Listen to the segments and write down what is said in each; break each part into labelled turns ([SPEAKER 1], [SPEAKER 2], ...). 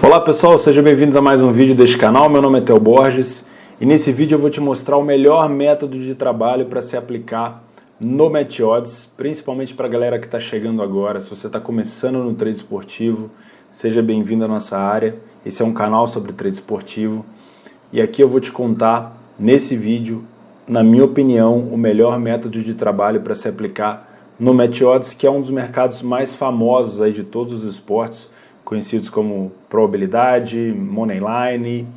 [SPEAKER 1] Olá pessoal, sejam bem-vindos a mais um vídeo deste canal. Meu nome é Theo Borges e nesse vídeo eu vou te mostrar o melhor método de trabalho para se aplicar no Match Odds, principalmente para a galera que está chegando agora. Se você está começando no trade esportivo, seja bem-vindo à nossa área. Esse é um canal sobre trade esportivo e aqui eu vou te contar nesse vídeo, na minha opinião, o melhor método de trabalho para se aplicar no Match Odds, que é um dos mercados mais famosos aí de todos os esportes, conhecidos como probabilidade, moneyline,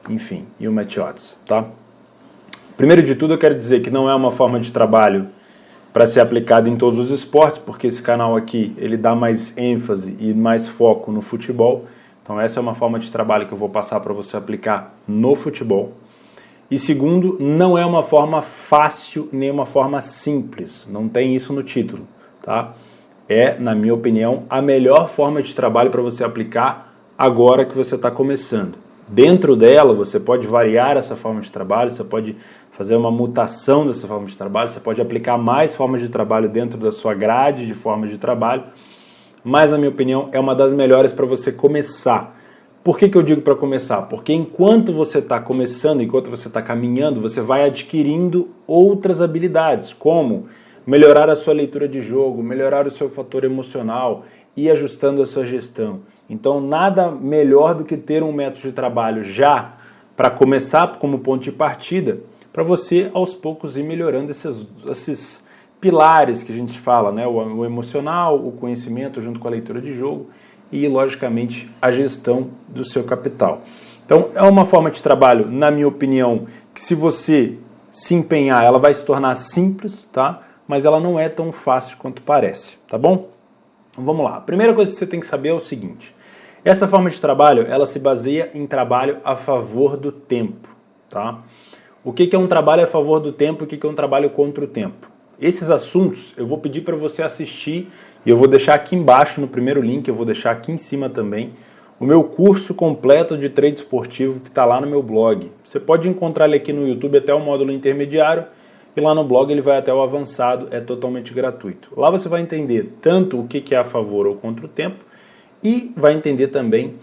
[SPEAKER 1] enfim, e o Match Odds, tá? Primeiro de tudo eu quero dizer que não é uma forma de trabalho para ser aplicada em todos os esportes, porque esse canal aqui ele dá mais ênfase e mais foco no futebol, então essa é uma forma de trabalho que eu vou passar para você aplicar no futebol. E segundo, não é uma forma fácil nem uma forma simples, não tem isso no título, tá? É, na minha opinião, a melhor forma de trabalho para você aplicar agora que você está começando. Dentro dela, você pode variar essa forma de trabalho, você pode fazer uma mutação dessa forma de trabalho, você pode aplicar mais formas de trabalho dentro da sua grade de formas de trabalho, mas, na minha opinião, é uma das melhores para você começar. Por que eu digo para começar? Porque enquanto você está começando, enquanto você está caminhando, você vai adquirindo outras habilidades, como melhorar a sua leitura de jogo, melhorar o seu fator emocional e ajustando a sua gestão. Então, nada melhor do que ter um método de trabalho já para começar como ponto de partida, para você, aos poucos, ir melhorando esses pilares que a gente fala, né? O emocional, o conhecimento junto com a leitura de jogo e, logicamente, a gestão do seu capital. Então, é uma forma de trabalho, na minha opinião, que se você se empenhar, ela vai se tornar simples, tá? Mas ela não é tão fácil quanto parece, tá bom? Vamos lá. A primeira coisa que você tem que saber é o seguinte. Essa forma de trabalho, ela se baseia em trabalho a favor do tempo, tá? O que é um trabalho a favor do tempo e o que é um trabalho contra o tempo? Esses assuntos eu vou pedir para você assistir e eu vou deixar aqui embaixo no primeiro link, eu vou deixar aqui em cima também, o meu curso completo de trade esportivo que está lá no meu blog. Você pode encontrar ele aqui no YouTube até o módulo intermediário, e lá no blog ele vai até o avançado, é totalmente gratuito. Lá você vai entender tanto o que é a favor ou contra o tempo e vai entender também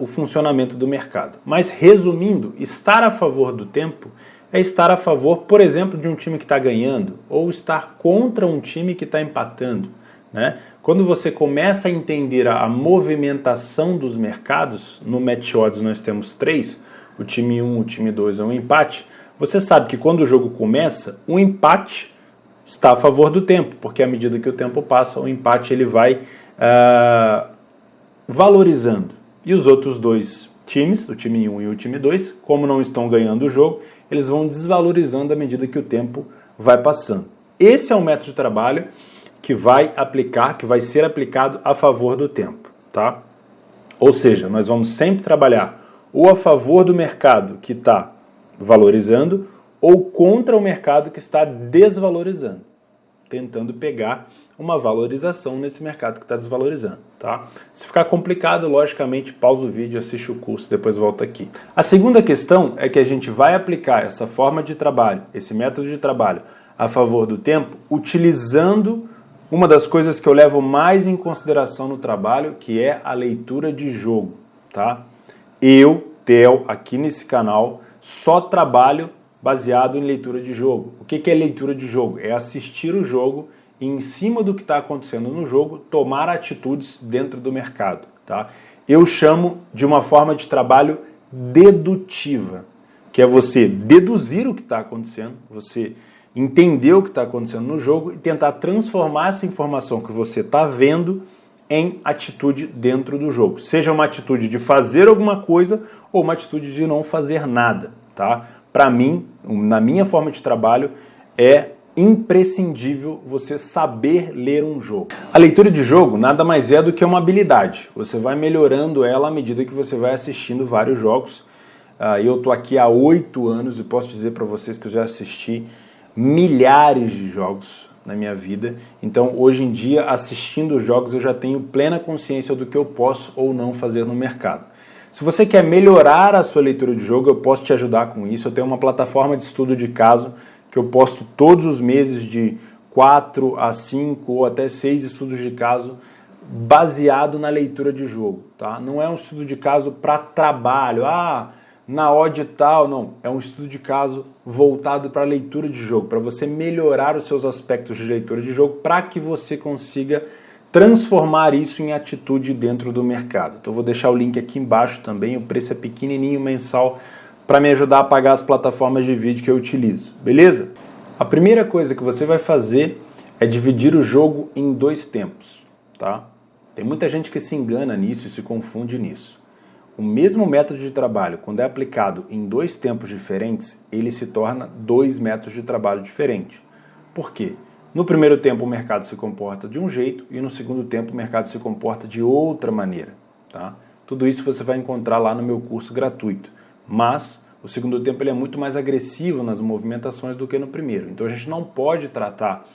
[SPEAKER 1] o funcionamento do mercado. Mas resumindo, estar a favor do tempo é estar a favor, por exemplo, de um time que está ganhando ou estar contra um time que está empatando, né? Quando você começa a entender a movimentação dos mercados, no Match Odds nós temos 3, o time 1, o time 2 é um empate. Você sabe que quando o jogo começa, o empate está a favor do tempo, porque à medida que o tempo passa, o empate ele vai valorizando. E os outros dois times, o time 1 e o time 2, como não estão ganhando o jogo, eles vão desvalorizando à medida que o tempo vai passando. Esse é o método de trabalho que vai ser aplicado a favor do tempo, tá? Ou seja, nós vamos sempre trabalhar ou a favor do mercado que está valorizando ou contra o mercado que está desvalorizando, tentando pegar uma valorização nesse mercado que está desvalorizando, tá? Se ficar complicado, logicamente, pausa o vídeo, assiste o curso, depois volta aqui. A segunda questão é que a gente vai aplicar essa forma de trabalho, esse método de trabalho a favor do tempo, utilizando uma das coisas que eu levo mais em consideração no trabalho, que é a leitura de jogo, tá? Eu, Theo, aqui nesse canal, só trabalho baseado em leitura de jogo. O que é leitura de jogo? É assistir o jogo e, em cima do que está acontecendo no jogo, tomar atitudes dentro do mercado, tá? Eu chamo de uma forma de trabalho dedutiva, que é você deduzir o que está acontecendo, você entender o que está acontecendo no jogo e tentar transformar essa informação que você está vendo em atitude dentro do jogo. Seja uma atitude de fazer alguma coisa ou uma atitude de não fazer nada, tá? Para mim, na minha forma de trabalho, é imprescindível você saber ler um jogo. A leitura de jogo nada mais é do que uma habilidade. Você vai melhorando ela à medida que você vai assistindo vários jogos. Eu estou aqui há 8 anos e posso dizer para vocês que eu já assisti milhares de jogos na minha vida. Então, hoje em dia, assistindo os jogos, eu já tenho plena consciência do que eu posso ou não fazer no mercado. Se você quer melhorar a sua leitura de jogo, eu posso te ajudar com isso. Eu tenho uma plataforma de estudo de caso que eu posto todos os meses de 4 a 5 ou até 6 estudos de caso baseado na leitura de jogo, tá? Não é um estudo de caso para trabalho, na odd tal, não. É um estudo de caso voltado para a leitura de jogo, para você melhorar os seus aspectos de leitura de jogo, para que você consiga transformar isso em atitude dentro do mercado. Então eu vou deixar o link aqui embaixo também, o preço é pequenininho, mensal, para me ajudar a pagar as plataformas de vídeo que eu utilizo, beleza? A primeira coisa que você vai fazer é dividir o jogo em 2 tempos, tá? Tem muita gente que se engana nisso e se confunde nisso. O mesmo método de trabalho, quando é aplicado em 2 tempos diferentes, ele se torna 2 métodos de trabalho diferentes. Por quê? No primeiro tempo o mercado se comporta de um jeito e no segundo tempo o mercado se comporta de outra maneira, tá? Tudo isso você vai encontrar lá no meu curso gratuito. Mas o segundo tempo ele é muito mais agressivo nas movimentações do que no primeiro. Então a gente não pode tratar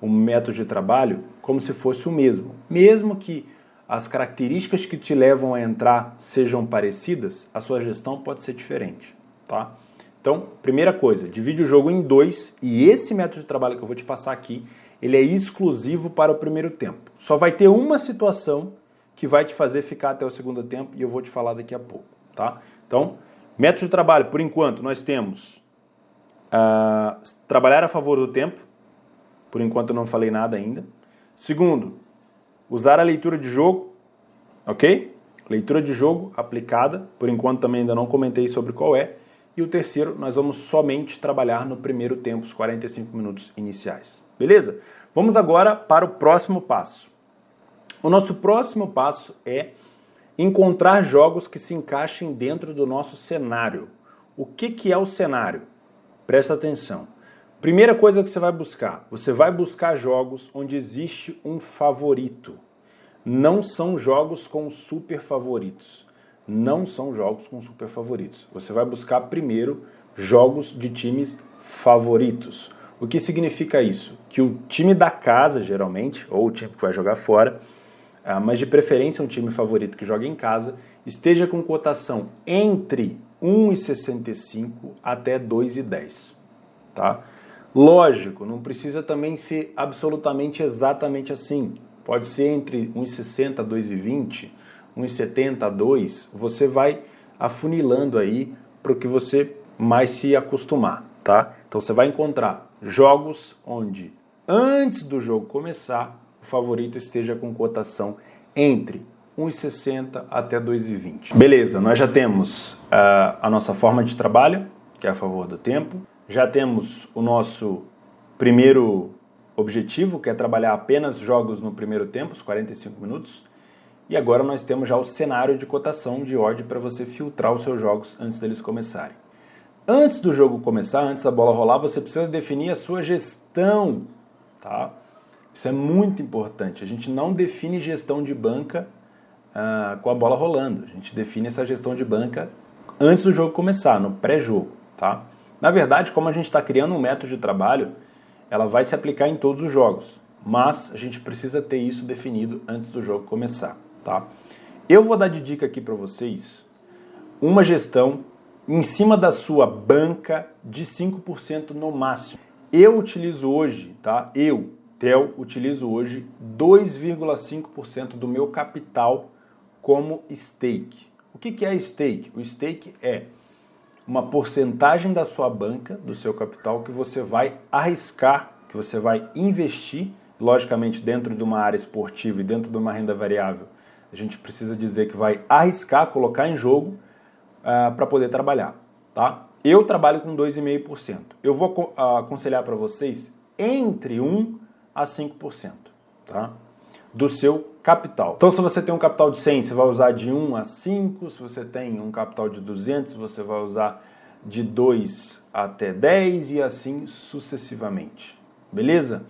[SPEAKER 1] o método de trabalho como se fosse o mesmo. Mesmo que as características que te levam a entrar sejam parecidas, a sua gestão pode ser diferente, tá? Então, primeira coisa, divide o jogo em 2 e esse método de trabalho que eu vou te passar aqui, ele é exclusivo para o primeiro tempo. Só vai ter uma situação que vai te fazer ficar até o segundo tempo e eu vou te falar daqui a pouco, tá? Então, método de trabalho, por enquanto, nós temos trabalhar a favor do tempo, por enquanto eu não falei nada ainda. Segundo, usar a leitura de jogo, ok? Leitura de jogo aplicada, por enquanto também ainda não comentei sobre qual é. E o terceiro, nós vamos somente trabalhar no primeiro tempo, os 45 minutos iniciais. Beleza? Vamos agora para o próximo passo. O nosso próximo passo é encontrar jogos que se encaixem dentro do nosso cenário. O que é o cenário? Presta atenção. Primeira coisa que você vai buscar jogos onde existe um favorito. Não são jogos com super favoritos. Não são jogos com super favoritos. Você vai buscar primeiro jogos de times favoritos. O que significa isso? Que o time da casa, geralmente, ou o time que vai jogar fora, mas de preferência um time favorito que joga em casa, esteja com cotação entre 1,65 até 2,10. Tá? Lógico, não precisa também ser absolutamente exatamente assim. Pode ser entre 1,60 a 2,20, 1,70 a 2, você vai afunilando aí para o que você mais se acostumar, tá? Então você vai encontrar jogos onde antes do jogo começar, o favorito esteja com cotação entre 1,60 até 2,20. Beleza, nós já temos a nossa forma de trabalho, que é a favor do tempo. Já temos o nosso primeiro objetivo, que é trabalhar apenas jogos no primeiro tempo, os 45 minutos. E agora nós temos já o cenário de cotação de odd para você filtrar os seus jogos antes deles começarem. Antes do jogo começar, antes da bola rolar, você precisa definir a sua gestão, tá? Isso é muito importante. A gente não define gestão de banca com a bola rolando. A gente define essa gestão de banca antes do jogo começar, no pré-jogo, tá? Na verdade, como a gente está criando um método de trabalho, ela vai se aplicar em todos os jogos, mas a gente precisa ter isso definido antes do jogo começar, tá? Eu vou dar de dica aqui para vocês uma gestão em cima da sua banca de 5% no máximo. Eu utilizo hoje, tá? Theo, utilizo hoje 2,5% do meu capital como stake. O que é stake? O stake é uma porcentagem da sua banca, do seu capital, que você vai arriscar, que você vai investir, logicamente dentro de uma área esportiva e dentro de uma renda variável. A gente precisa dizer que vai arriscar, colocar em jogo para poder trabalhar, tá? Eu trabalho com 2,5%. Eu vou aconselhar para vocês entre 1 a 5%, tá? Do seu capital. Então, se você tem um capital de 100, você vai usar de 1 a 5. Se você tem um capital de 200, você vai usar de 2 até 10 e assim sucessivamente. Beleza?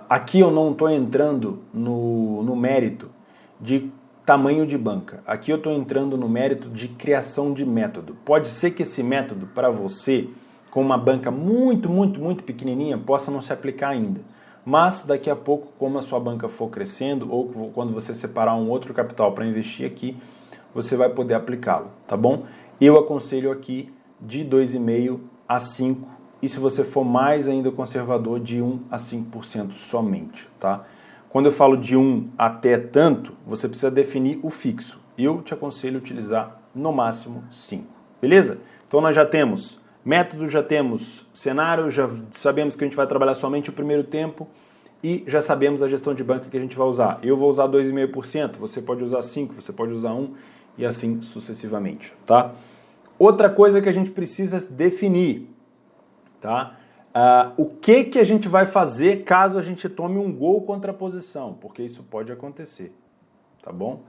[SPEAKER 1] Aqui eu não estou entrando no mérito de tamanho de banca. Aqui eu estou entrando no mérito de criação de método. Pode ser que esse método, para você, com uma banca muito, muito, muito pequenininha, possa não se aplicar ainda. Mas daqui a pouco, como a sua banca for crescendo, ou quando você separar um outro capital para investir aqui, você vai poder aplicá-lo, tá bom? Eu aconselho aqui de 2,5% a 5%, e se você for mais ainda conservador, de 1 a 5% somente, tá? Quando eu falo de 1 até tanto, você precisa definir o fixo. Eu te aconselho a utilizar no máximo 5. Beleza? Então nós já temos método, já temos cenário, já sabemos que a gente vai trabalhar somente o primeiro tempo e já sabemos a gestão de banca que a gente vai usar. Eu vou usar 2,5%, você pode usar 5%, você pode usar 1% e assim sucessivamente, tá? Outra coisa que a gente precisa definir, tá? O que a gente vai fazer caso a gente tome um gol contra a posição, porque isso pode acontecer, tá bom?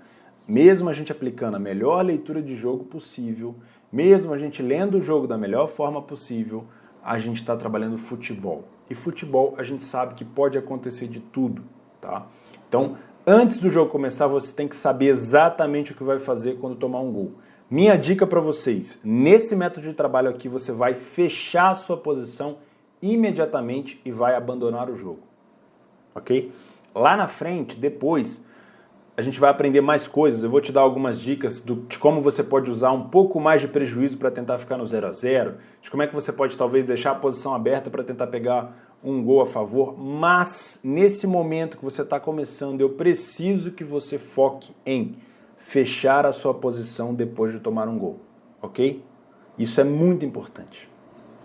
[SPEAKER 1] Mesmo a gente aplicando a melhor leitura de jogo possível, mesmo a gente lendo o jogo da melhor forma possível, a gente está trabalhando futebol. E futebol a gente sabe que pode acontecer de tudo, tá? Então, antes do jogo começar, você tem que saber exatamente o que vai fazer quando tomar um gol. Minha dica para vocês, nesse método de trabalho aqui, você vai fechar a sua posição imediatamente e vai abandonar o jogo, ok? Lá na frente, depois, a gente vai aprender mais coisas. Eu vou te dar algumas dicas de como você pode usar um pouco mais de prejuízo para tentar ficar no 0 a 0, de como é que você pode talvez deixar a posição aberta para tentar pegar um gol a favor, mas nesse momento que você está começando, eu preciso que você foque em fechar a sua posição depois de tomar um gol, ok? Isso é muito importante,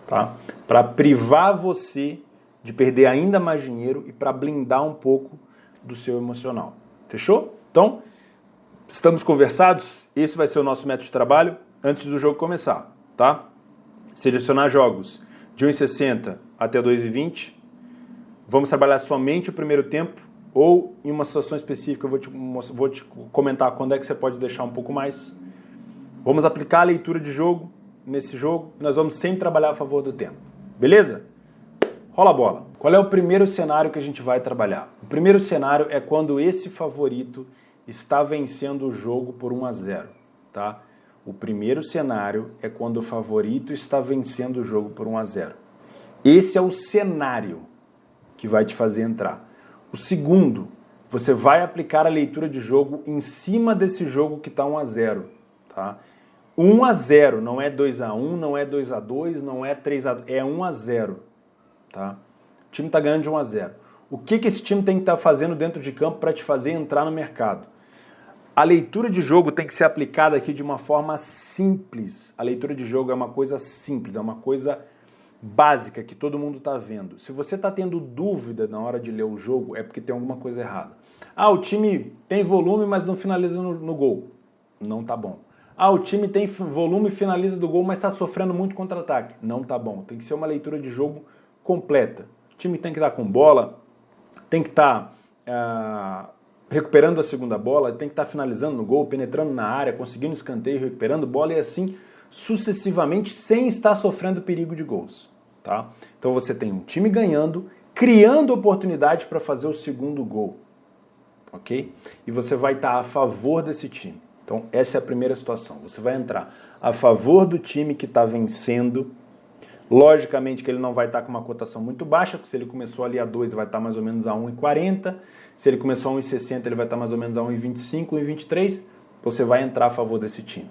[SPEAKER 1] tá? Para privar você de perder ainda mais dinheiro e para blindar um pouco do seu emocional. Fechou? Então, estamos conversados? Esse vai ser o nosso método de trabalho antes do jogo começar, tá? Selecionar jogos de 1,60 até 2,20. Vamos trabalhar somente o primeiro tempo ou em uma situação específica eu vou te comentar quando é que você pode deixar um pouco mais. Vamos aplicar a leitura de jogo nesse jogo e nós vamos sempre trabalhar a favor do tempo. Beleza? Rola a bola. Qual é o primeiro cenário que a gente vai trabalhar? O primeiro cenário é quando esse favorito está vencendo o jogo por 1 a 0, tá? O primeiro cenário é quando o favorito está vencendo o jogo por 1 a 0. Esse é o cenário que vai te fazer entrar. O segundo, você vai aplicar a leitura de jogo em cima desse jogo que está 1 a 0, tá? 1 a 0, não é 2 a 1, não é 2 a 2, não é 3 a 2, é 1 a 0. Tá? O time está ganhando de 1 a 0. O que esse time tem que estar fazendo dentro de campo para te fazer entrar no mercado? A leitura de jogo tem que ser aplicada aqui de uma forma simples. A leitura de jogo é uma coisa simples, é uma coisa básica que todo mundo está vendo. Se você está tendo dúvida na hora de ler o jogo, é porque tem alguma coisa errada. Ah, o time tem volume, mas não finaliza no gol. Não tá bom. Ah, o time tem volume e finaliza do gol, mas está sofrendo muito contra-ataque. Não tá bom. Tem que ser uma leitura de jogo completa. O time tem que estar com bola, tem que estar recuperando a segunda bola, tem que estar finalizando no gol, penetrando na área, conseguindo escanteio, recuperando bola e assim sucessivamente sem estar sofrendo perigo de gols. Tá? Então você tem um time ganhando, criando oportunidade para fazer o segundo gol. Ok? E você vai estar a favor desse time. Então essa é a primeira situação. Você vai entrar a favor do time que está vencendo. Logicamente que ele não vai estar com uma cotação muito baixa, porque se ele começou ali a 2, vai estar mais ou menos a 1,40. Se ele começou a 1,60, ele vai estar mais ou menos a 1,25, 1,23. Você vai entrar a favor desse time.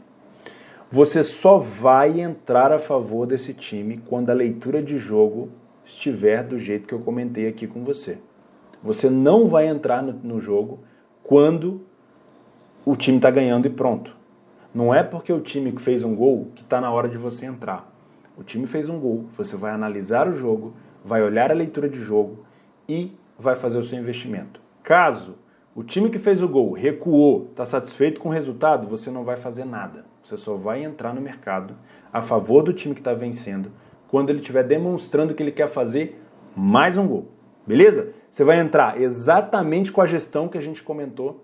[SPEAKER 1] Você só vai entrar a favor desse time quando a leitura de jogo estiver do jeito que eu comentei aqui com você. Você não vai entrar no jogo quando o time está ganhando e pronto. Não é porque o time fez um gol que está na hora de você entrar. O time fez um gol, você vai analisar o jogo, vai olhar a leitura de jogo e vai fazer o seu investimento. Caso o time que fez o gol recuou, está satisfeito com o resultado, você não vai fazer nada. Você só vai entrar no mercado a favor do time que está vencendo quando ele estiver demonstrando que ele quer fazer mais um gol. Beleza? Você vai entrar exatamente com a gestão que a gente comentou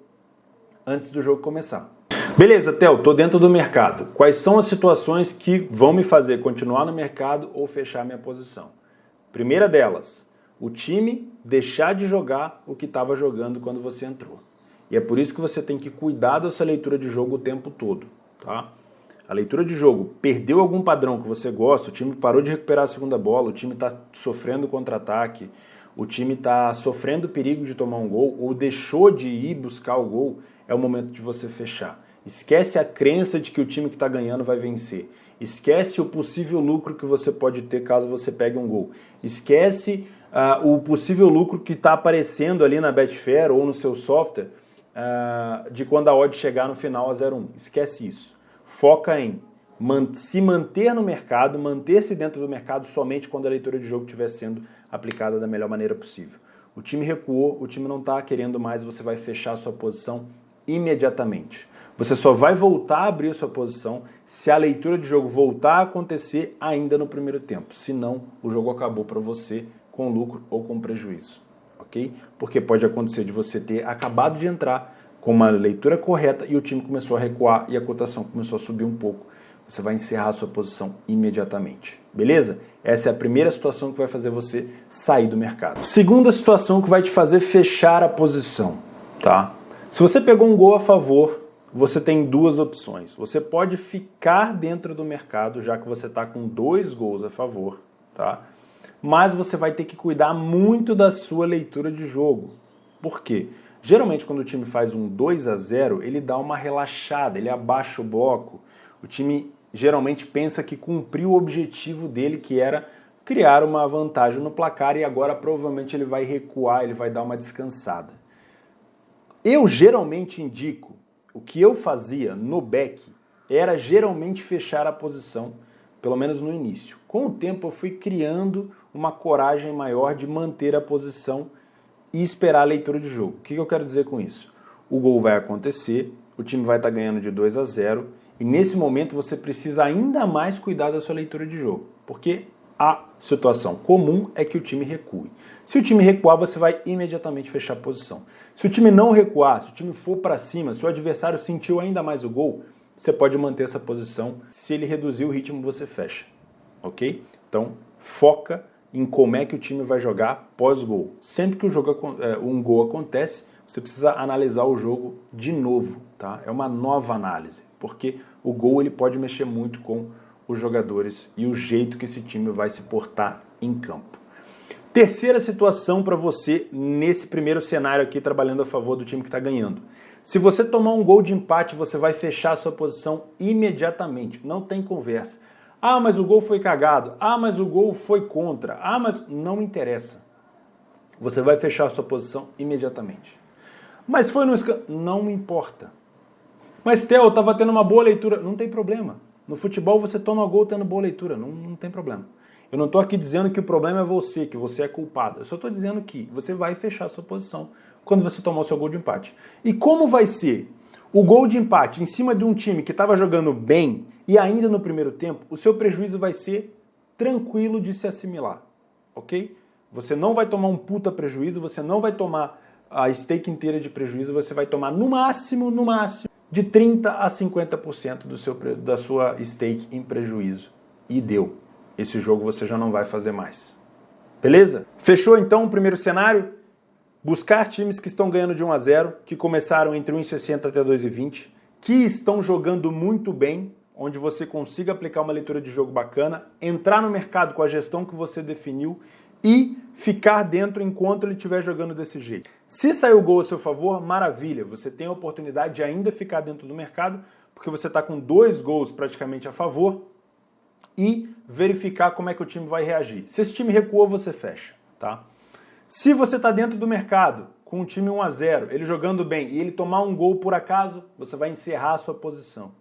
[SPEAKER 1] antes do jogo começar. Beleza, Theo, estou dentro do mercado. Quais são as situações que vão me fazer continuar no mercado ou fechar minha posição? Primeira delas, o time deixar de jogar o que estava jogando quando você entrou. E é por isso que você tem que cuidar dessa leitura de jogo o tempo todo. Tá? A leitura de jogo perdeu algum padrão que você gosta, o time parou de recuperar a segunda bola, o time está sofrendo contra-ataque, o time está sofrendo perigo de tomar um gol ou deixou de ir buscar o gol, é o momento de você fechar. Esquece a crença de que o time que está ganhando vai vencer. Esquece o possível lucro que você pode ter caso você pegue um gol. Esquece o possível lucro que está aparecendo ali na Betfair ou no seu software de quando a odd chegar no final a 0,1. Esquece isso. Foca em se manter no mercado, manter-se dentro do mercado somente quando a leitura de jogo estiver sendo aplicada da melhor maneira possível. O time recuou, o time não está querendo mais, você vai fechar a sua posição imediatamente. Você só vai voltar a abrir a sua posição se a leitura de jogo voltar a acontecer ainda no primeiro tempo. Senão, o jogo acabou para você com lucro ou com prejuízo. Ok? Porque pode acontecer de você ter acabado de entrar com uma leitura correta e o time começou a recuar e a cotação começou a subir um pouco. Você vai encerrar a sua posição imediatamente. Beleza? Essa é a primeira situação que vai fazer você sair do mercado. Segunda situação que vai te fazer fechar a posição, tá? Se você pegou um gol a favor, você tem duas opções. Você pode ficar dentro do mercado, já que você está com 2 gols a favor, tá? Mas você vai ter que cuidar muito da sua leitura de jogo. Por quê? Geralmente, quando o time faz um 2-0, ele dá uma relaxada, ele abaixa o bloco. O time geralmente pensa que cumpriu o objetivo dele, que era criar uma vantagem no placar, e agora provavelmente ele vai recuar, ele vai dar uma descansada. Eu geralmente indico, o que eu fazia no back era geralmente fechar a posição, pelo menos no início. Com o tempo eu fui criando uma coragem maior de manter a posição e esperar a leitura de jogo. O que eu quero dizer com isso? O gol vai acontecer, o time vai estar ganhando de 2-0, e nesse momento você precisa ainda mais cuidar da sua leitura de jogo, porque a situação comum é que o time recue. Se o time recuar, você vai imediatamente fechar a posição. Se o time não recuar, se o time for para cima, se o adversário sentiu ainda mais o gol, você pode manter essa posição. Se ele reduzir o ritmo, você fecha. Ok? Então, foca em como é que o time vai jogar pós-gol. Sempre que um gol acontece, você precisa analisar o jogo de novo, tá? É uma nova análise, porque o gol ele pode mexer muito com os jogadores e o jeito que esse time vai se portar em campo. Terceira situação para você nesse primeiro cenário aqui, trabalhando a favor do time que está ganhando. Se você tomar um gol de empate, você vai fechar a sua posição imediatamente, não tem conversa. Ah, mas o gol foi cagado. Ah, mas o gol foi contra. Ah, mas não interessa. Você vai fechar a sua posição imediatamente. Mas foi no não importa. Mas, Theo, eu estava tendo uma boa leitura. Não tem problema. No futebol você toma gol tendo boa leitura. Não tem problema. Eu não estou aqui dizendo que o problema é você, que você é culpado. Eu só estou dizendo que você vai fechar a sua posição quando você tomar o seu gol de empate. E como vai ser o gol de empate em cima de um time que estava jogando bem e ainda no primeiro tempo, o seu prejuízo vai ser tranquilo de se assimilar. Ok? Você não vai tomar um puta prejuízo, você não vai tomar a stake inteira de prejuízo, você vai tomar no máximo, de 30% a 50% da sua stake em prejuízo. E deu. Esse jogo você já não vai fazer mais. Beleza? Fechou então o primeiro cenário? Buscar times que estão ganhando de 1-0, que começaram entre 1,60 até 2,20, que estão jogando muito bem, onde você consiga aplicar uma leitura de jogo bacana, entrar no mercado com a gestão que você definiu e ficar dentro enquanto ele estiver jogando desse jeito. Se sair o gol a seu favor, maravilha, você tem a oportunidade de ainda ficar dentro do mercado, porque você está com 2 gols praticamente a favor, e verificar como é que o time vai reagir. Se esse time recuou, você fecha, tá? Se você está dentro do mercado, com um time 1-0, ele jogando bem, e ele tomar um gol por acaso, você vai encerrar a sua posição,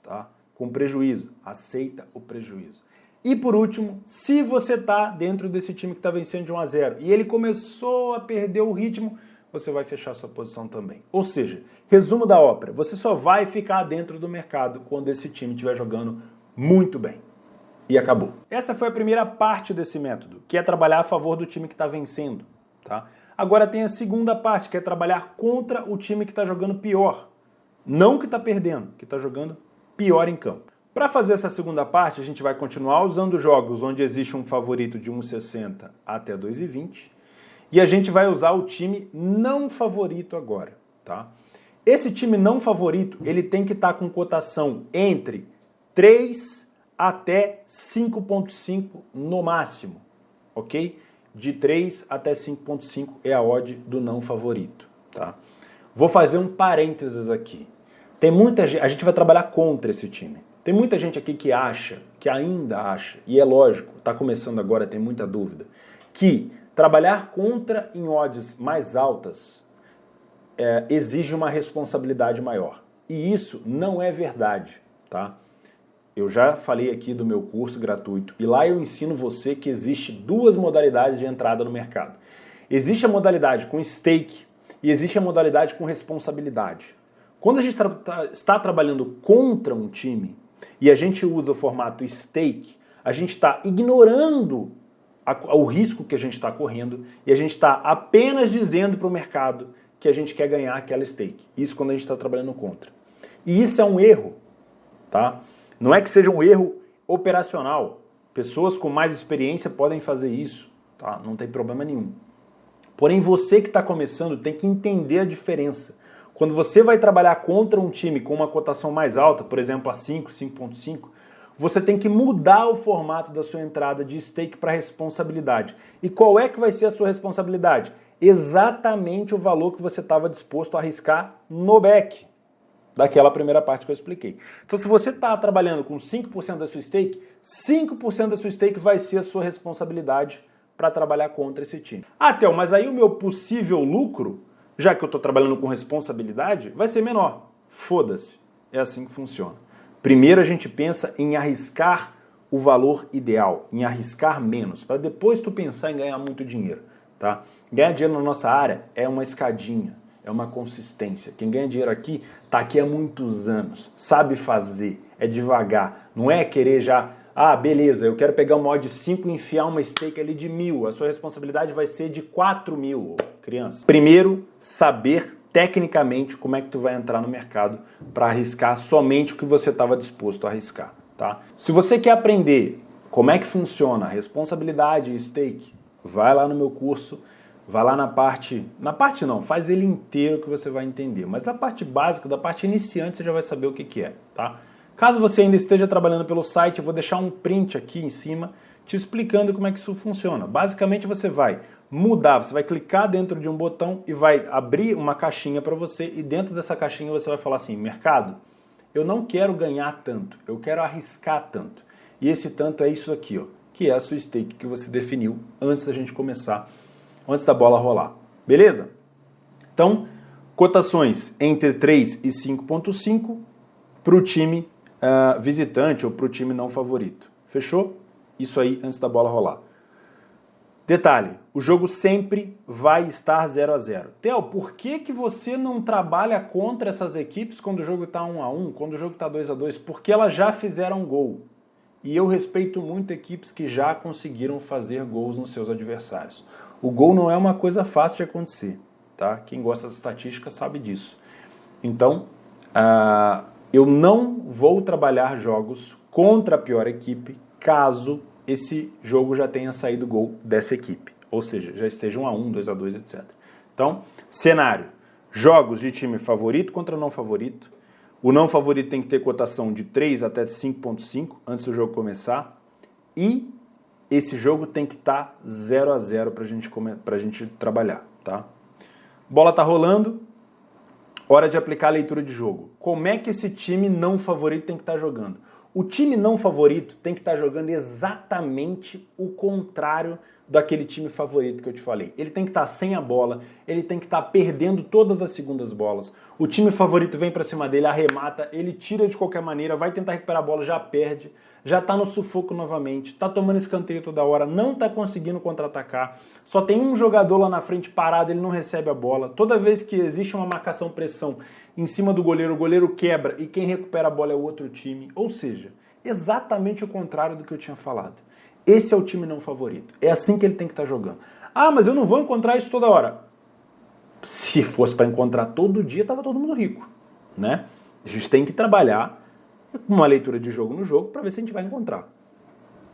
[SPEAKER 1] tá? Com prejuízo. Aceita o prejuízo. E por último, se você está dentro desse time que está vencendo de 1-0 e ele começou a perder o ritmo, você vai fechar a sua posição também. Ou seja, resumo da ópera, você só vai ficar dentro do mercado quando esse time estiver jogando muito bem. E acabou. Essa foi a primeira parte desse método, que é trabalhar a favor do time que está vencendo. Tá? Agora tem a segunda parte, que é trabalhar contra o time que está jogando pior. Não que está perdendo, que está jogando pior em campo. Para fazer essa segunda parte, a gente vai continuar usando jogos onde existe um favorito de 1,60 até 2,20 e a gente vai usar o time não favorito agora. Tá? Esse time não favorito, ele tem que estar com cotação entre 3 até 5,5 no máximo, ok? De 3 até 5,5 é a odd do não favorito, tá? Vou fazer um parênteses aqui. Tem muita gente, a gente vai trabalhar contra esse time. Tem muita gente aqui que ainda acha, e é lógico, tá começando agora, tem muita dúvida, que Trabalhar contra em odds mais altas exige uma responsabilidade maior. E isso não é verdade, tá? Eu já falei aqui do meu curso gratuito e lá eu ensino você que existe duas modalidades de entrada no mercado. Existe a modalidade com stake e existe a modalidade com responsabilidade. Quando a gente está trabalhando contra um time e a gente usa o formato stake, a gente está ignorando o risco que a gente está correndo e a gente está apenas dizendo para o mercado que a gente quer ganhar aquela stake. Isso quando a gente está trabalhando contra. E isso é um erro, tá? Não é que seja um erro operacional. Pessoas com mais experiência podem fazer isso, tá? Não tem problema nenhum. Porém, você que está começando tem que entender a diferença. Quando você vai trabalhar contra um time com uma cotação mais alta, por exemplo, a 5, 5.5, você tem que mudar o formato da sua entrada de stake para responsabilidade. E qual é que vai ser a sua responsabilidade? Exatamente o valor que você estava disposto a arriscar no back, daquela primeira parte que eu expliquei. Então, se você está trabalhando com 5% da sua stake, 5% da sua stake vai ser a sua responsabilidade para trabalhar contra esse time. Ah, Theo, mas aí o meu possível lucro, já que eu estou trabalhando com responsabilidade, vai ser menor. Foda-se. É assim que funciona. Primeiro a gente pensa em arriscar o valor ideal, em arriscar menos, para depois tu pensar em ganhar muito dinheiro, tá? Ganhar dinheiro na nossa área é uma escadinha, é uma consistência. Quem ganha dinheiro aqui está aqui há muitos anos, sabe fazer, é devagar, não é querer já, beleza, eu quero pegar uma odd de 5 e enfiar uma stake ali de 1.000, a sua responsabilidade vai ser de 4.000, criança. Primeiro, saber tecnicamente como é que tu vai entrar no mercado para arriscar somente o que você estava disposto a arriscar, tá? Se você quer aprender como é que funciona a responsabilidade e stake, vai lá no meu curso, vai lá na parte não, faz ele inteiro que você vai entender, mas da parte básica, da parte iniciante, você já vai saber o que é, tá? Caso você ainda esteja trabalhando pelo site, eu vou deixar um print aqui em cima te explicando como é que isso funciona. Basicamente você vai mudar, você vai clicar dentro de um botão e vai abrir uma caixinha para você e dentro dessa caixinha você vai falar assim, mercado, eu não quero ganhar tanto, eu quero arriscar tanto. E esse tanto é isso aqui, ó, que é a sua stake que você definiu antes da gente começar, antes da bola rolar. Beleza? Então, cotações entre 3 e 5.5 para o time visitante ou para o time não favorito. Fechou? Isso aí antes da bola rolar. Detalhe, o jogo sempre vai estar 0-0. Theo, por que você não trabalha contra essas equipes quando o jogo está 1-1, quando o jogo está 2-2? Porque elas já fizeram gol. E eu respeito muito equipes que já conseguiram fazer gols nos seus adversários. O gol não é uma coisa fácil de acontecer, tá? Quem gosta de estatística sabe disso. Então, eu não vou trabalhar jogos contra a pior equipe caso esse jogo já tenha saído gol dessa equipe. Ou seja, já esteja 1-1, 2-2, etc. Então, cenário. Jogos de time favorito contra não favorito. O não favorito tem que ter cotação de 3 até 5.5 antes do jogo começar. E esse jogo tem que estar 0-0 para a gente trabalhar, tá? Bola tá rolando. Hora de aplicar a leitura de jogo. Como é que esse time não favorito tem que estar jogando? O time não favorito tem que estar jogando exatamente o contrário daquele time favorito que eu te falei. Ele tem que estar sem a bola, ele tem que estar perdendo todas as segundas bolas. O time favorito vem para cima dele, arremata, ele tira de qualquer maneira, vai tentar recuperar a bola, já perde, já está no sufoco novamente, está tomando escanteio toda hora, não está conseguindo contra-atacar, só tem um jogador lá na frente parado, ele não recebe a bola. Toda vez que existe uma marcação-pressão em cima do goleiro, o goleiro quebra e quem recupera a bola é o outro time. Ou seja, exatamente o contrário do que eu tinha falado. Esse é o time não favorito. É assim que ele tem que estar jogando. Ah, mas eu não vou encontrar isso toda hora. Se fosse para encontrar todo dia, estava todo mundo rico, né? A gente tem que trabalhar uma leitura de jogo no jogo para ver se a gente vai encontrar.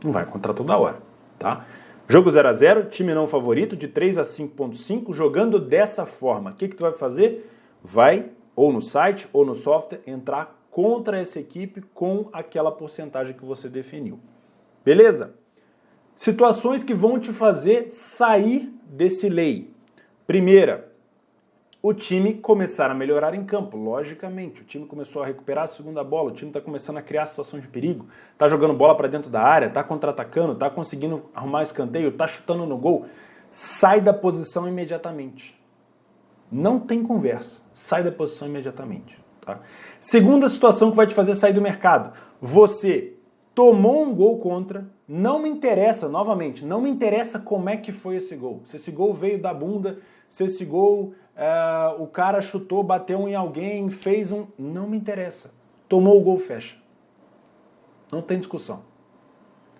[SPEAKER 1] Não vai encontrar toda hora, tá? Jogo 0-0, time não favorito, de 3 a 5.5, jogando dessa forma. O que tu vai fazer? Vai, ou no site, ou no software, entrar contra essa equipe com aquela porcentagem que você definiu. Beleza? Situações que vão te fazer sair desse lei. Primeira, o time começar a melhorar em campo, logicamente. O time começou a recuperar a segunda bola, o time está começando a criar situação de perigo, está jogando bola para dentro da área, está contra-atacando, está conseguindo arrumar escanteio, está chutando no gol. sai da posição imediatamente. Não tem conversa. Sai da posição imediatamente. Tá? Segunda situação que vai te fazer sair do mercado. Você tomou um gol contra, não me interessa, novamente, não me interessa como é que foi esse gol. Se esse gol veio da bunda, se esse gol o cara chutou, bateu em alguém, fez um... Não me interessa. Tomou o gol, fecha. Não tem discussão.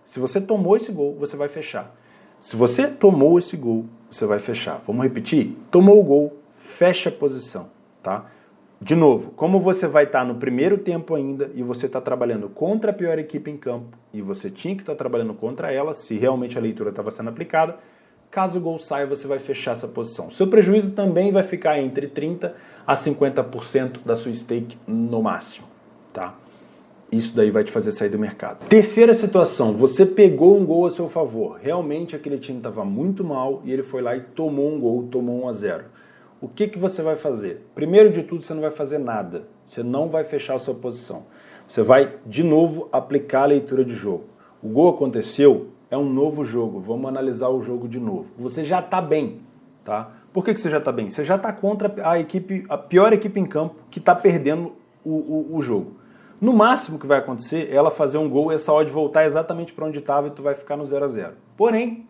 [SPEAKER 1] Se você tomou esse gol, você vai fechar. Se você tomou esse gol, você vai fechar. Vamos repetir? Tomou o gol, fecha a posição, tá? De novo, como você vai estar no primeiro tempo ainda e você está trabalhando contra a pior equipe em campo e você tinha que estar trabalhando contra ela, se realmente a leitura estava sendo aplicada, caso o gol saia, você vai fechar essa posição. O seu prejuízo também vai ficar entre 30% a 50% da sua stake no máximo, tá? Isso daí vai te fazer sair do mercado. Terceira situação, você pegou um gol a seu favor. Realmente aquele time estava muito mal e ele foi lá e tomou um gol, tomou 1-0. O que você vai fazer? Primeiro de tudo, você não vai fazer nada. Você não vai fechar a sua posição. Você vai, de novo, aplicar a leitura de jogo. O gol aconteceu, é um novo jogo. Vamos analisar o jogo de novo. Você já está bem, tá? Por que você já está bem? Você já está contra a pior equipe em campo que está perdendo o jogo. No máximo que vai acontecer é ela fazer um gol e essa odd voltar exatamente para onde estava e tu vai ficar no 0-0. Porém,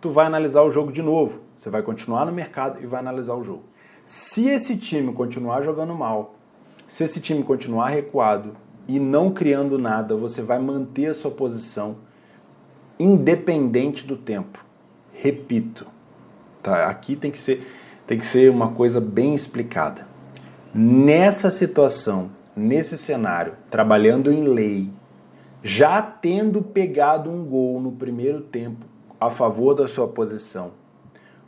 [SPEAKER 1] tu vai analisar o jogo de novo. Você vai continuar no mercado e vai analisar o jogo. Se esse time continuar jogando mal, se esse time continuar recuado e não criando nada, você vai manter a sua posição independente do tempo. Repito, tá? Aqui tem que ser uma coisa bem explicada. Nessa situação, nesse cenário, trabalhando em lei, já tendo pegado um gol no primeiro tempo a favor da sua posição,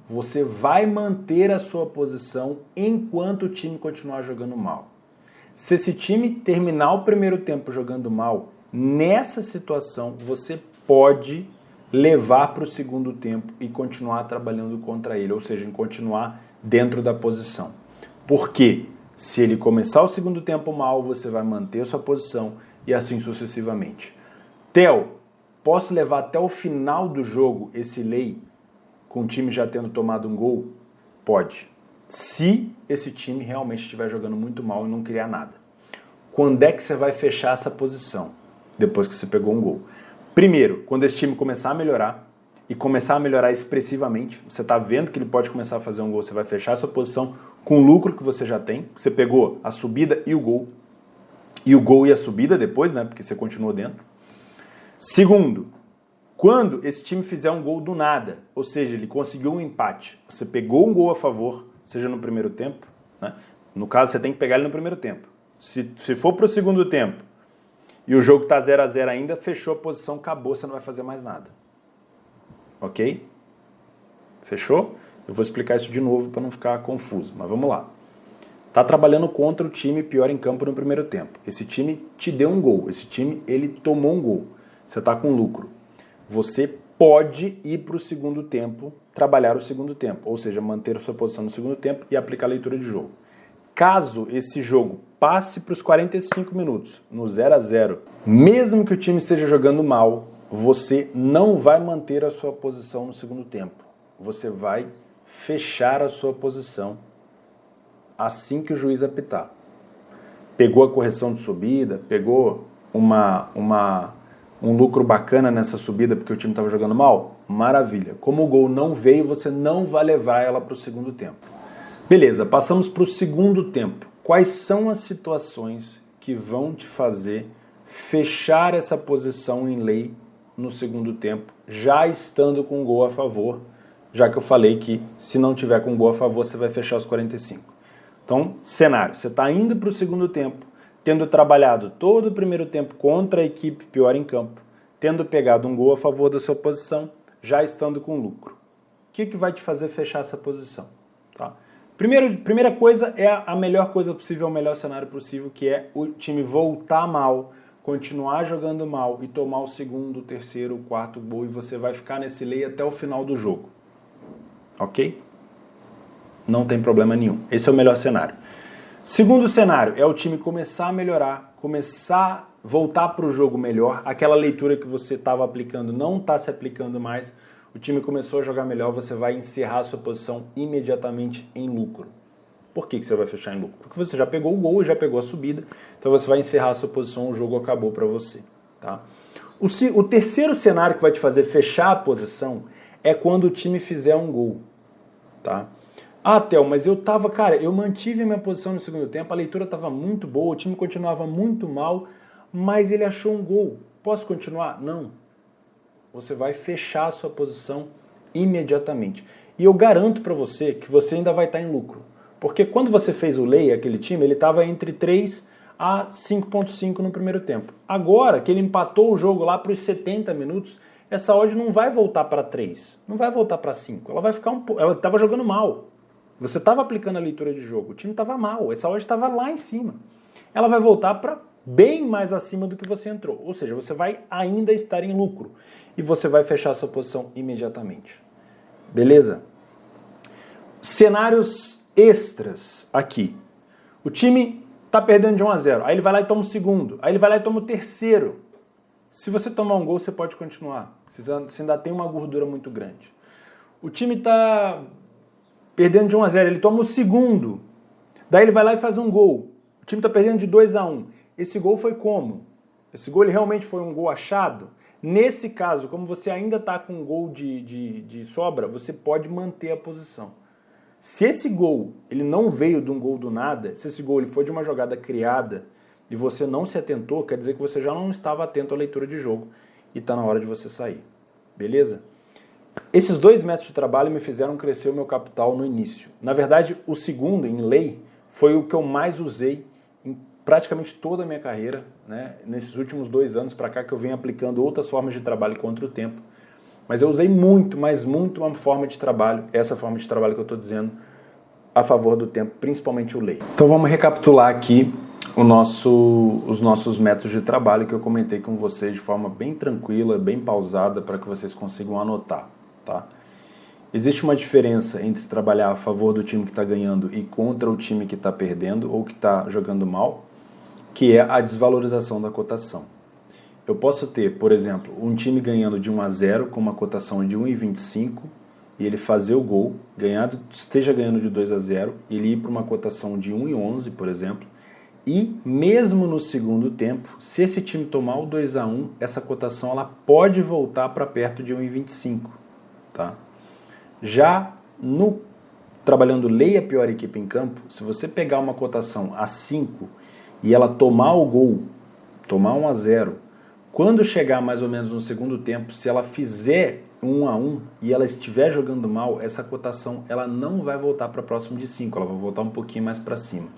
[SPEAKER 1] você vai manter a sua posição enquanto o time continuar jogando mal. Se esse time terminar o primeiro tempo jogando mal, nessa situação você pode levar para o segundo tempo e continuar trabalhando contra ele, ou seja, continuar dentro da posição. Por quê? Se ele começar o segundo tempo mal, você vai manter a sua posição e assim sucessivamente. Theo, posso levar até o final do jogo esse lay com o time já tendo tomado um gol? Pode. Se esse time realmente estiver jogando muito mal e não criar nada. Quando é que você vai fechar essa posição? Depois que você pegou um gol. Primeiro, quando esse time começar a melhorar, e começar a melhorar expressivamente, você está vendo que ele pode começar a fazer um gol, você vai fechar a sua posição com o lucro que você já tem, você pegou a subida e o gol e a subida depois, né, porque você continuou dentro. Segundo, quando esse time fizer um gol do nada, ou seja, ele conseguiu um empate, você pegou um gol a favor, seja no primeiro tempo, né, no caso você tem que pegar ele no primeiro tempo. Se for para o segundo tempo e o jogo está 0-0 ainda, fechou a posição, acabou, você não vai fazer mais nada. Ok? Fechou? Eu vou explicar isso de novo para não ficar confuso, mas vamos lá. Tá trabalhando contra o time pior em campo no primeiro tempo. Esse time te deu um gol, esse time ele tomou um gol. Você tá com lucro. Você pode ir para o segundo tempo, trabalhar o segundo tempo, ou seja, manter a sua posição no segundo tempo e aplicar a leitura de jogo. Caso esse jogo passe para os 45 minutos, no 0-0, mesmo que o time esteja jogando mal, você não vai manter a sua posição no segundo tempo. Você vai fechar a sua posição assim que o juiz apitar. Pegou a correção de subida, pegou um lucro bacana nessa subida porque o time estava jogando mal? Maravilha. Como o gol não veio, você não vai levar ela para o segundo tempo. Beleza, passamos para o segundo tempo. Quais são as situações que vão te fazer fechar essa posição em lei no segundo tempo, já estando com um gol a favor, já que eu falei que se não tiver com um gol a favor, você vai fechar os 45. Então, cenário, você está indo para o segundo tempo, tendo trabalhado todo o primeiro tempo contra a equipe pior em campo, tendo pegado um gol a favor da sua posição, já estando com lucro. O que vai te fazer fechar essa posição? Tá? Primeira coisa é a melhor coisa possível, o melhor cenário possível, que é o time voltar mal, continuar jogando mal e tomar o segundo, o terceiro, o quarto gol e você vai ficar nesse lay até o final do jogo. Ok? Não tem problema nenhum. Esse é o melhor cenário. Segundo cenário é o time começar a melhorar, começar a voltar para o jogo melhor, aquela leitura que você estava aplicando não está se aplicando mais, o time começou a jogar melhor, você vai encerrar a sua posição imediatamente em lucro. Por que você vai fechar em lucro? Porque você já pegou o gol, já pegou a subida, então você vai encerrar a sua posição, o jogo acabou para você. Tá? O terceiro cenário que vai te fazer fechar a posição é quando o time fizer um gol. Tá? Ah, Theo, mas eu mantive a minha posição no segundo tempo, a leitura estava muito boa, o time continuava muito mal, mas ele achou um gol. Posso continuar? Não. Você vai fechar a sua posição imediatamente. E eu garanto para você que você ainda vai estar em lucro. Porque quando você fez o lay, aquele time, ele estava entre 3 a 5.5 no primeiro tempo. Agora que ele empatou o jogo lá para os 70 minutos, essa odd não vai voltar para 3, não vai voltar para 5. Ela vai ficar ela estava jogando mal. Você estava aplicando a leitura de jogo, o time estava mal, essa odd estava lá em cima. Ela vai voltar para bem mais acima do que você entrou. Ou seja, você vai ainda estar em lucro. E você vai fechar a sua posição imediatamente. Beleza? Cenários extras aqui. O time está perdendo de 1 a 0. Aí ele vai lá e toma o segundo. Aí ele vai lá e toma o terceiro. Se você tomar um gol, você pode continuar. Você ainda tem uma gordura muito grande. O time está perdendo de 1 a 0. Ele toma o segundo. Daí ele vai lá e faz um gol. O time está perdendo de 2 a 1. Esse gol foi como? Esse gol ele realmente foi um gol achado? Nesse caso, como você ainda está com um gol de sobra, você pode manter a posição. Se esse gol ele não veio de um gol do nada, se esse gol ele foi de uma jogada criada e você não se atentou, quer dizer que você já não estava atento à leitura de jogo e está na hora de você sair. Beleza? Esses dois métodos de trabalho me fizeram crescer o meu capital no início. Na verdade, o segundo, em lei, foi o que eu mais usei em praticamente toda a minha carreira, né? Nesses últimos 2 anos para cá que eu venho aplicando outras formas de trabalho contra o tempo. Mas eu usei muito, mas muito uma forma de trabalho, essa forma de trabalho que eu estou dizendo, a favor do tempo, principalmente o lay. Então vamos recapitular aqui os nossos métodos de trabalho que eu comentei com vocês de forma bem tranquila, bem pausada, para que vocês consigam anotar. Tá? Existe uma diferença entre trabalhar a favor do time que está ganhando e contra o time que está perdendo ou que está jogando mal, que é a desvalorização da cotação. Eu posso ter, por exemplo, um time ganhando de 1 a 0 com uma cotação de 1,25 e ele fazer o gol, esteja ganhando de 2 a 0, ele ir para uma cotação de 1,11, por exemplo, e mesmo no segundo tempo, se esse time tomar o 2 a 1, essa cotação ela pode voltar para perto de 1,25. Tá? Já no trabalhando lei a pior equipe em campo, se você pegar uma cotação a 5 e ela tomar o gol, tomar 1 a 0, quando chegar mais ou menos no segundo tempo, se ela fizer 1 a 1 e ela estiver jogando mal, essa cotação ela não vai voltar para próximo de 5, ela vai voltar um pouquinho mais para cima.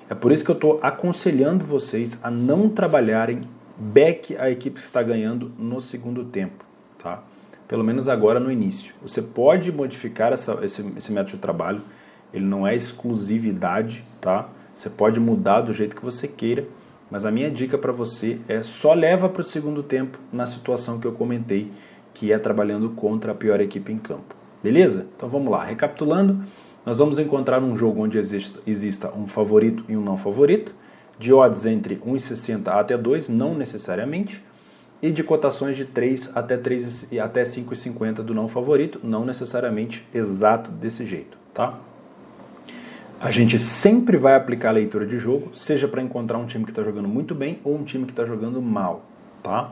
[SPEAKER 1] É por isso que eu estou aconselhando vocês a não trabalharem back a equipe que está ganhando no segundo tempo, tá? Pelo menos agora no início. Você pode modificar esse método de trabalho, ele não é exclusividade, tá? Você pode mudar do jeito que você queira, mas a minha dica para você é só leva para o segundo tempo na situação que eu comentei, que é trabalhando contra a pior equipe em campo. Beleza? Então vamos lá. Recapitulando, nós vamos encontrar um jogo onde exista um favorito e um não favorito, de odds entre 1,60 até 2, não necessariamente, e de cotações de 3 até 5,50 do não favorito, não necessariamente exato desse jeito, tá? A gente sempre vai aplicar a leitura de jogo, seja para encontrar um time que está jogando muito bem ou um time que está jogando mal, tá?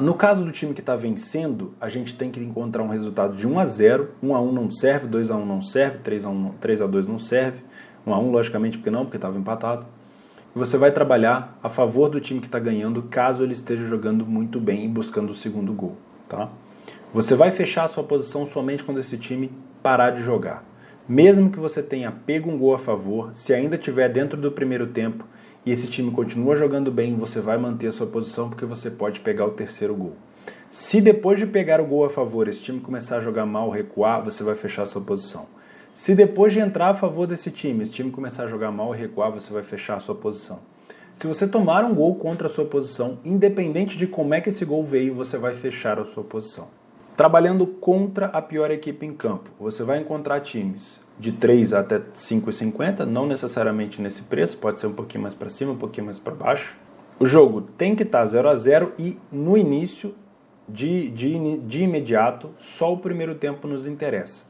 [SPEAKER 1] No caso do time que está vencendo, a gente tem que encontrar um resultado de 1 a 0, 1 a 1 não serve, 2 a 1 não serve, 3 a 2 não serve, 1 a 1 logicamente porque não, porque estava empatado. E você vai trabalhar a favor do time que está ganhando caso ele esteja jogando muito bem e buscando o segundo gol, tá? Você vai fechar a sua posição somente quando esse time parar de jogar. Mesmo que você tenha pego um gol a favor, se ainda estiver dentro do primeiro tempo e esse time continua jogando bem, você vai manter a sua posição porque você pode pegar o terceiro gol. Se depois de pegar o gol a favor, esse time começar a jogar mal, recuar, você vai fechar a sua posição. Se depois de entrar a favor desse time, esse time começar a jogar mal e recuar, você vai fechar a sua posição. Se você tomar um gol contra a sua posição, independente de como é que esse gol veio, você vai fechar a sua posição. Trabalhando contra a pior equipe em campo, você vai encontrar times de 3 até 5,50, não necessariamente nesse preço, pode ser um pouquinho mais para cima, um pouquinho mais para baixo. O jogo tem que estar 0 a 0 e no início de imediato, só o primeiro tempo nos interessa.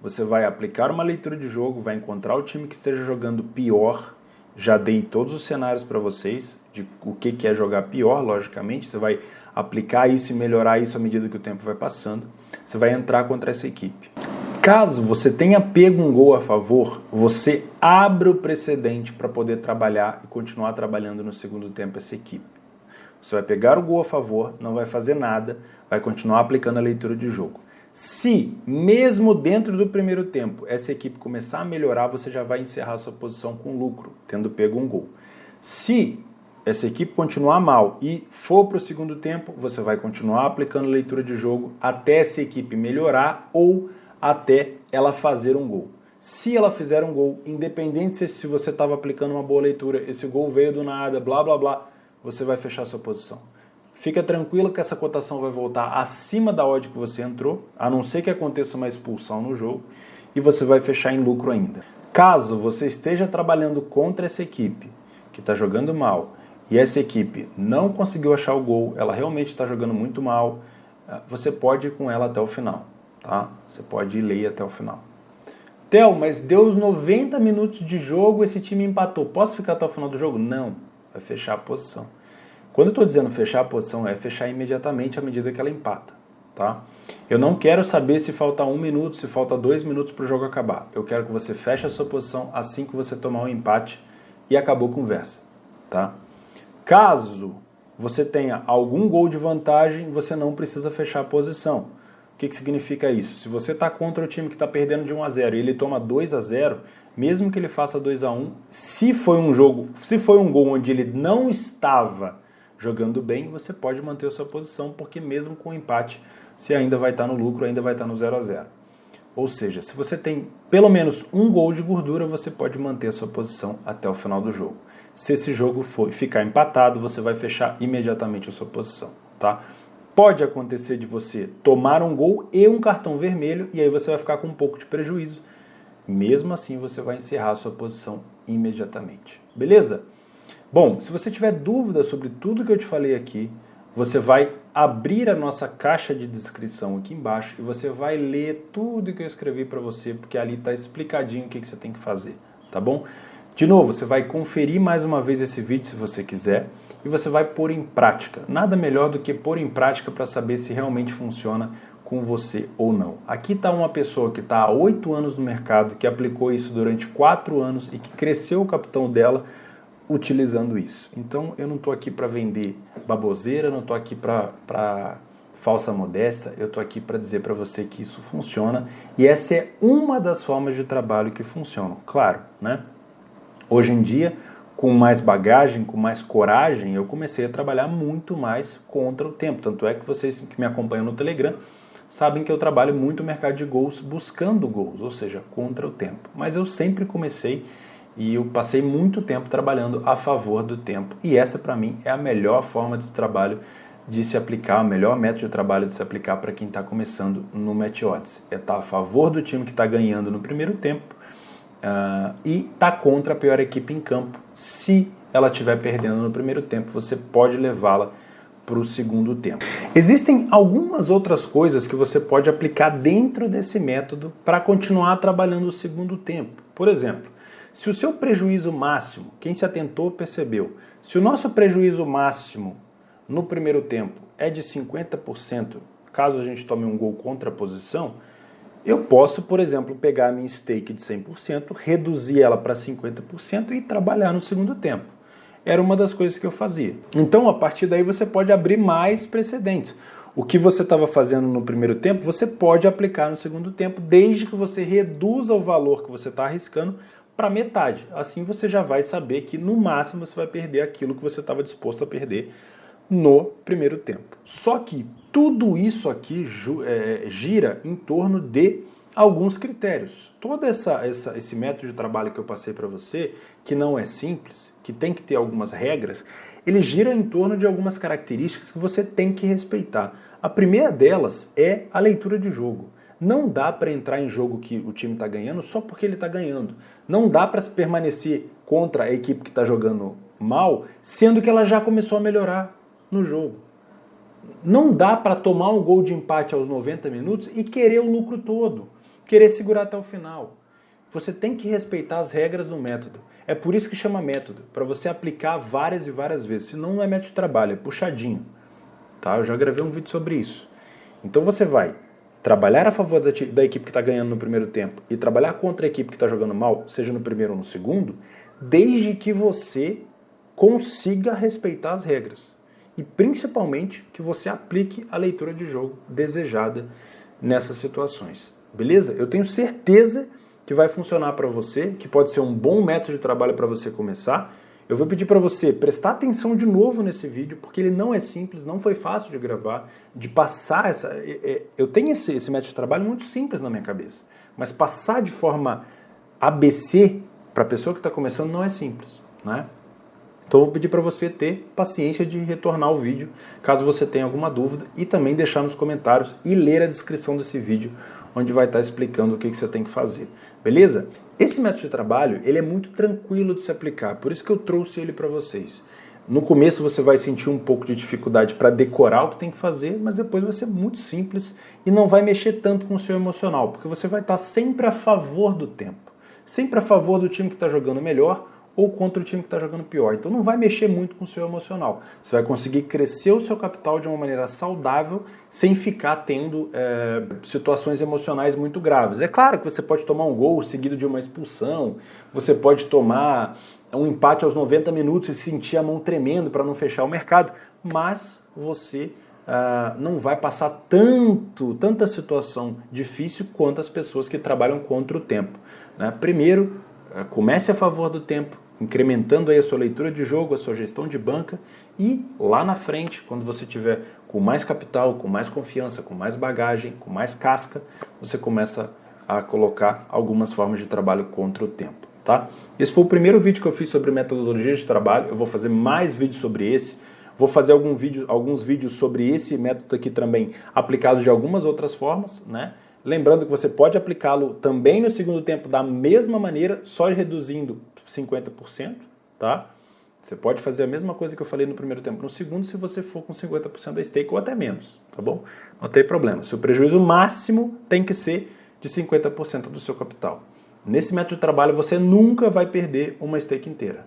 [SPEAKER 1] Você vai aplicar uma leitura de jogo, vai encontrar o time que esteja jogando pior. Já dei todos os cenários para vocês de o que é jogar pior, logicamente. Você vai aplicar isso e melhorar isso à medida que o tempo vai passando. Você vai entrar contra essa equipe. Caso você tenha pego um gol a favor, você abre o precedente para poder trabalhar e continuar trabalhando no segundo tempo essa equipe. Você vai pegar o gol a favor, não vai fazer nada, vai continuar aplicando a leitura de jogo. Se, mesmo dentro do primeiro tempo, essa equipe começar a melhorar, você já vai encerrar sua posição com lucro, tendo pego um gol. Se essa equipe continuar mal e for para o segundo tempo, você vai continuar aplicando a leitura de jogo até essa equipe melhorar ou até ela fazer um gol. Se ela fizer um gol, independente se você estava aplicando uma boa leitura, esse gol veio do nada, blá blá blá, você vai fechar sua posição. Fica tranquilo que essa cotação vai voltar acima da odd que você entrou, a não ser que aconteça uma expulsão no jogo, e você vai fechar em lucro ainda. Caso você esteja trabalhando contra essa equipe, que está jogando mal, e essa equipe não conseguiu achar o gol, ela realmente está jogando muito mal, você pode ir com ela até o final. Tá? Você pode ir ler até o final. Theo, mas deu os 90 minutos de jogo, esse time empatou. Posso ficar até o final do jogo? Não. Vai fechar a posição. Quando eu estou dizendo fechar a posição, é fechar imediatamente à medida que ela empata. Tá? Eu não quero saber se falta 1 minuto, se falta 2 minutos para o jogo acabar. Eu quero que você feche a sua posição assim que você tomar um empate e acabou a conversa. Tá? Caso você tenha algum gol de vantagem, você não precisa fechar a posição. O que significa isso? Se você está contra o time que está perdendo de 1-0 e ele toma 2-0, mesmo que ele faça 2-1, se foi um gol onde ele não estava jogando bem, você pode manter a sua posição, porque mesmo com o empate, você ainda vai estar no lucro, ainda vai estar no 0-0. Ou seja, se você tem pelo menos um gol de gordura, você pode manter a sua posição até o final do jogo. Se esse jogo ficar empatado, você vai fechar imediatamente a sua posição, tá? Pode acontecer de você tomar um gol e um cartão vermelho, e aí você vai ficar com um pouco de prejuízo. Mesmo assim, você vai encerrar a sua posição imediatamente. Beleza? Bom, se você tiver dúvida sobre tudo que eu te falei aqui, você vai abrir a nossa caixa de descrição aqui embaixo e você vai ler tudo que eu escrevi para você, porque ali está explicadinho o que você tem que fazer, tá bom? De novo, você vai conferir mais uma vez esse vídeo se você quiser e você vai pôr em prática. Nada melhor do que pôr em prática para saber se realmente funciona com você ou não. Aqui está uma pessoa que está há 8 anos no mercado, que aplicou isso durante 4 anos e que cresceu o capital dela utilizando isso. Então eu não estou aqui para vender baboseira, não estou aqui para falsa modéstia, eu estou aqui para dizer para você que isso funciona e essa é uma das formas de trabalho que funcionam. Claro, né? Hoje em dia, com mais bagagem, com mais coragem, eu comecei a trabalhar muito mais contra o tempo. Tanto é que vocês que me acompanham no Telegram sabem que eu trabalho muito no mercado de gols, buscando gols, ou seja, contra o tempo. Mas eu sempre comecei e eu passei muito tempo trabalhando a favor do tempo. E essa, para mim, é a melhor forma de trabalho de se aplicar, o melhor método de trabalho de se aplicar para quem está começando no Match Odds. É estar a favor do time que está ganhando no primeiro tempo, e está contra a pior equipe em campo. Se ela estiver perdendo no primeiro tempo, você pode levá-la para o segundo tempo. Existem algumas outras coisas que você pode aplicar dentro desse método para continuar trabalhando o segundo tempo. Por exemplo, se o seu prejuízo máximo, quem se atentou percebeu, se o nosso prejuízo máximo no primeiro tempo é de 50%, caso a gente tome um gol contra a posição, eu posso, por exemplo, pegar a minha stake de 100%, reduzir ela para 50% e trabalhar no segundo tempo. Era uma das coisas que eu fazia. Então, a partir daí, você pode abrir mais precedentes. O que você estava fazendo no primeiro tempo, você pode aplicar no segundo tempo, desde que você reduza o valor que você está arriscando para metade. Assim, você já vai saber que, no máximo, você vai perder aquilo que você estava disposto a perder no primeiro tempo. Só que tudo isso aqui gira em torno de alguns critérios. Todo esse método de trabalho que eu passei para você, que não é simples, que tem que ter algumas regras, ele gira em torno de algumas características que você tem que respeitar. A primeira delas é a leitura de jogo. Não dá para entrar em jogo que o time está ganhando só porque ele está ganhando. Não dá para permanecer contra a equipe que está jogando mal, sendo que ela já começou a melhorar no jogo. Não dá para tomar um gol de empate aos 90 minutos e querer o lucro todo, querer segurar até o final. Você tem que respeitar as regras do método. É por isso que chama método, para você aplicar várias e várias vezes. Senão não é método de trabalho, é puxadinho. Tá? Eu já gravei um vídeo sobre isso. Então você vai trabalhar a favor da equipe que está ganhando no primeiro tempo e trabalhar contra a equipe que está jogando mal, seja no primeiro ou no segundo, desde que você consiga respeitar as regras. E principalmente que você aplique a leitura de jogo desejada nessas situações. Beleza? Eu tenho certeza que vai funcionar para você, que pode ser um bom método de trabalho para você começar. Eu vou pedir para você prestar atenção de novo nesse vídeo, porque ele não é simples, não foi fácil de gravar, de passar essa... Eu tenho esse método de trabalho muito simples na minha cabeça, mas passar de forma ABC para a pessoa que está começando não é simples, né? Então eu vou pedir para você ter paciência de retornar o vídeo, caso você tenha alguma dúvida, e também deixar nos comentários e ler a descrição desse vídeo, onde vai estar explicando o que você tem que fazer. Beleza? Esse método de trabalho, ele é muito tranquilo de se aplicar, por isso que eu trouxe ele para vocês. No começo você vai sentir um pouco de dificuldade para decorar o que tem que fazer, mas depois vai ser muito simples e não vai mexer tanto com o seu emocional, porque você vai estar sempre a favor do tempo, sempre a favor do time que está jogando melhor ou contra o time que está jogando pior. Então não vai mexer muito com o seu emocional. Você vai conseguir crescer o seu capital de uma maneira saudável, sem ficar tendo situações emocionais muito graves. É claro que você pode tomar um gol seguido de uma expulsão, você pode tomar um empate aos 90 minutos e sentir a mão tremendo para não fechar o mercado, mas você não vai passar tanta situação difícil quanto as pessoas que trabalham contra o tempo, né? Primeiro, comece a favor do tempo, incrementando aí a sua leitura de jogo, a sua gestão de banca, e lá na frente, quando você tiver com mais capital, com mais confiança, com mais bagagem, com mais casca, você começa a colocar algumas formas de trabalho contra o tempo, tá? Esse foi o primeiro vídeo que eu fiz sobre metodologia de trabalho. Eu vou fazer mais vídeos sobre esse. Vou fazer alguns vídeos sobre esse método aqui também, aplicado de algumas outras formas, né? Lembrando que você pode aplicá-lo também no segundo tempo da mesma maneira, só reduzindo 50%, tá? Você pode fazer a mesma coisa que eu falei no primeiro tempo no segundo, se você for com 50% da stake ou até menos, tá bom? Não tem problema. Seu prejuízo máximo tem que ser de 50% do seu capital. Nesse método de trabalho você nunca vai perder uma stake inteira,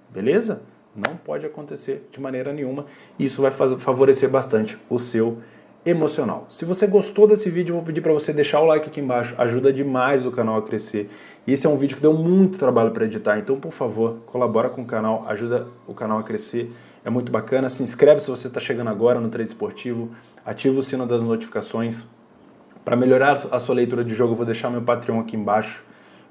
[SPEAKER 1] beleza? Não pode acontecer de maneira nenhuma, e isso vai favorecer bastante o seu emocional. Se você gostou desse vídeo, eu vou pedir para você deixar o like aqui embaixo, ajuda demais o canal a crescer. E esse é um vídeo que deu muito trabalho para editar, então por favor, colabora com o canal, ajuda o canal a crescer, é muito bacana. Se inscreve se você está chegando agora no Trade Esportivo, ativa o sino das notificações. Para melhorar a sua leitura de jogo, eu vou deixar meu Patreon aqui embaixo,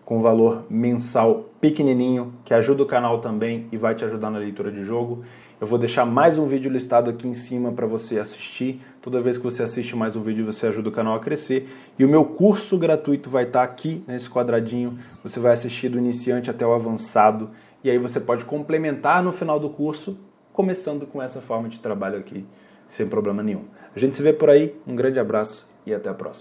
[SPEAKER 1] com valor mensal pequenininho, que ajuda o canal também e vai te ajudar na leitura de jogo. Eu vou deixar mais um vídeo listado aqui em cima para você assistir. Toda vez que você assiste mais um vídeo, você ajuda o canal a crescer. E o meu curso gratuito vai estar aqui nesse quadradinho. Você vai assistir do iniciante até o avançado. E aí você pode complementar no final do curso, começando com essa forma de trabalho aqui, sem problema nenhum. A gente se vê por aí. Um grande abraço e até a próxima.